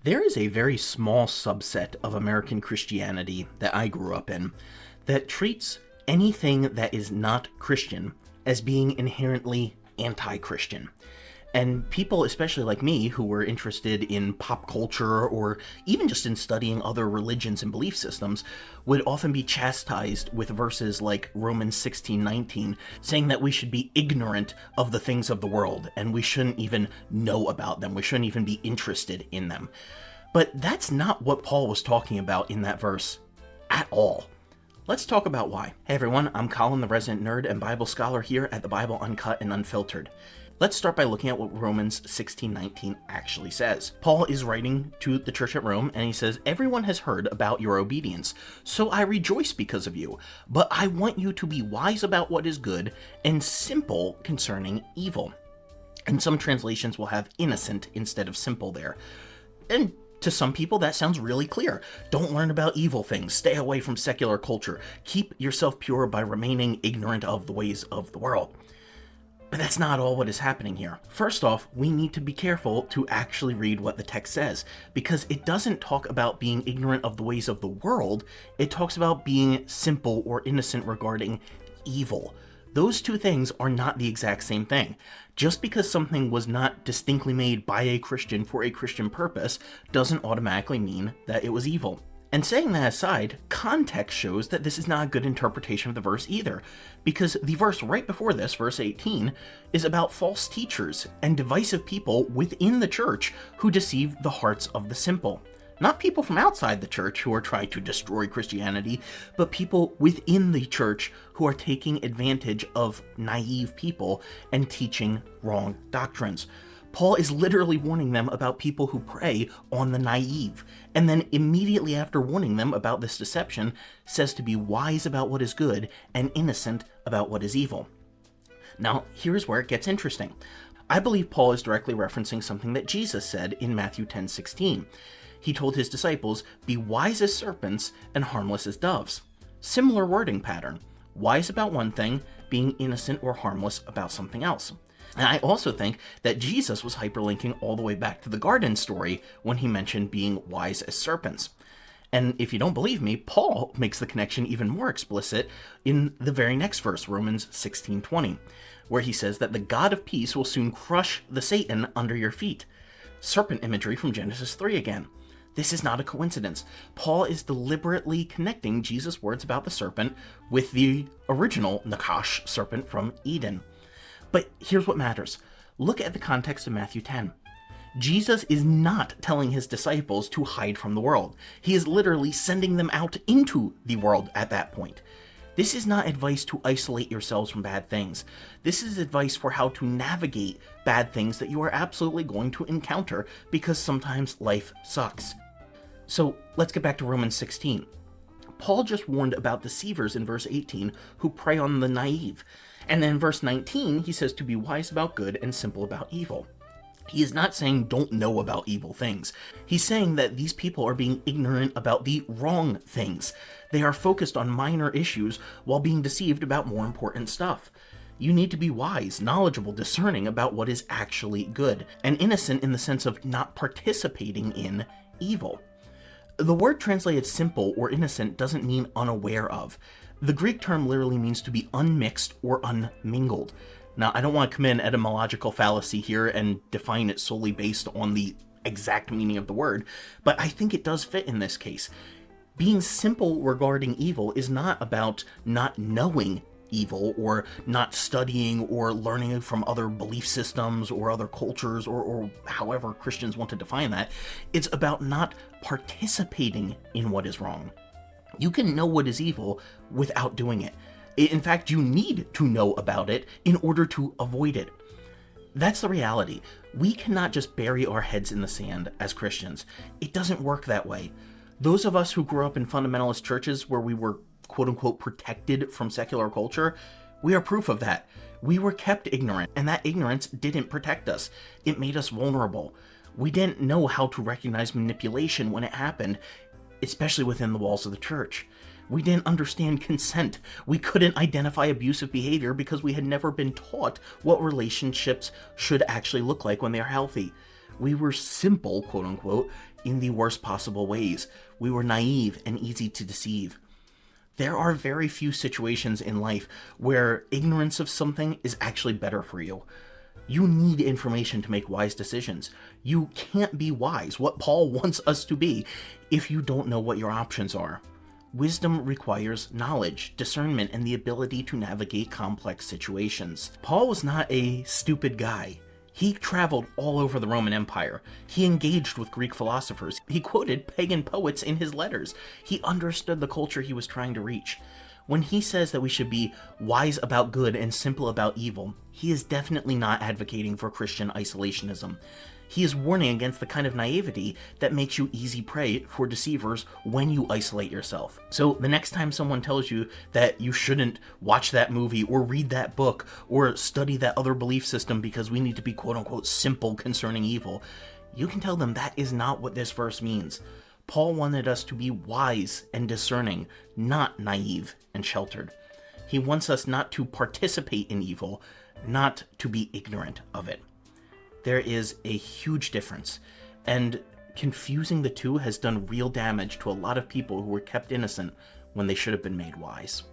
There is a very small subset of American Christianity that I grew up in that treats anything that is not Christian as being inherently anti-Christian. And people, especially like me, who were interested in pop culture or even just in studying other religions and belief systems, would often be chastised with verses like Romans 16:19, saying that we should be ignorant of the things of the world and we shouldn't even know about them. We shouldn't even be interested in them. But that's not what Paul was talking about in that verse at all. Let's talk about why. Hey everyone, I'm Colin, the resident nerd and Bible scholar here at the Bible Uncut and Unfiltered. Let's start by looking at what Romans 16:19 actually says. Paul is writing to the church at Rome, and he says, "Everyone has heard about your obedience, so I rejoice because of you. But I want you to be wise about what is good and simple concerning evil." And some translations will have innocent instead of simple there. And to some people, that sounds really clear. Don't learn about evil things. Stay away from secular culture. Keep yourself pure by remaining ignorant of the ways of the world. But that's not all what is happening here. First off, we need to be careful to actually read what the text says, because it doesn't talk about being ignorant of the ways of the world. It talks about being simple or innocent regarding evil. Those two things are not the exact same thing. Just because something was not distinctly made by a Christian for a Christian purpose doesn't automatically mean that it was evil. And saying that aside, context shows that this is not a good interpretation of the verse either, because the verse right before this, verse 18, is about false teachers and divisive people within the church who deceive the hearts of the simple. Not people from outside the church who are trying to destroy Christianity, but people within the church who are taking advantage of naive people and teaching wrong doctrines. Paul is literally warning them about people who prey on the naive, and then immediately after warning them about this deception, says to be wise about what is good and innocent about what is evil. Now, here's where it gets interesting. I believe Paul is directly referencing something that Jesus said in Matthew 10:16. He told his disciples, "Be wise as serpents and harmless as doves." Similar wording pattern. Wise about one thing, being innocent or harmless about something else. And I also think that Jesus was hyperlinking all the way back to the garden story when he mentioned being wise as serpents. And if you don't believe me, Paul makes the connection even more explicit in the very next verse, Romans 16:20, where he says that the God of peace will soon crush the Satan under your feet. Serpent imagery from Genesis 3 again. This is not a coincidence. Paul is deliberately connecting Jesus' words about the serpent with the original Nakash serpent from Eden. But here's what matters. Look at the context of Matthew 10. Jesus is not telling his disciples to hide from the world. He is literally sending them out into the world at that point. This is not advice to isolate yourselves from bad things. This is advice for how to navigate bad things that you are absolutely going to encounter, because sometimes life sucks. So let's get back to Romans 16. Paul just warned about deceivers in verse 18 who prey on the naive. And then in verse 19, he says to be wise about good and simple about evil. He is not saying don't know about evil things. He's saying that these people are being ignorant about the wrong things. They are focused on minor issues while being deceived about more important stuff. You need to be wise, knowledgeable, discerning about what is actually good, and innocent in the sense of not participating in evil. The word translated simple or innocent doesn't mean unaware of. The Greek term literally means to be unmixed or unmingled. Now, I don't want to commit an etymological fallacy here and define it solely based on the exact meaning of the word, but I think it does fit in this case. Being simple regarding evil is not about not knowing evil or not studying or learning from other belief systems or other cultures or however Christians want to define that. It's about not participating in what is wrong. You can know what is evil without doing it. In fact, you need to know about it in order to avoid it. That's the reality. We cannot just bury our heads in the sand as Christians. It doesn't work that way. Those of us who grew up in fundamentalist churches where we were quote-unquote protected from secular culture, we are proof of that. We were kept ignorant, and that ignorance didn't protect us. It made us vulnerable. We didn't know how to recognize manipulation when it happened, especially within the walls of the church. We didn't understand consent. We couldn't identify abusive behavior because we had never been taught what relationships should actually look like when they are healthy. We were simple, quote unquote, in the worst possible ways. We were naive and easy to deceive. There are very few situations in life where ignorance of something is actually better for you. You need information to make wise decisions. You can't be wise, what Paul wants us to be, if you don't know what your options are. Wisdom requires knowledge, discernment, and the ability to navigate complex situations. Paul was not a stupid guy. He traveled all over the Roman Empire. He engaged with Greek philosophers. He quoted pagan poets in his letters. He understood the culture he was trying to reach. When he says that we should be wise about good and simple about evil, he is definitely not advocating for Christian isolationism. He is warning against the kind of naivety that makes you easy prey for deceivers when you isolate yourself. So the next time someone tells you that you shouldn't watch that movie or read that book or study that other belief system because we need to be quote unquote simple concerning evil, you can tell them that is not what this verse means. Paul wanted us to be wise and discerning, not naive and sheltered. He wants us not to participate in evil, not to be ignorant of it. There is a huge difference, and confusing the two has done real damage to a lot of people who were kept innocent when they should have been made wise.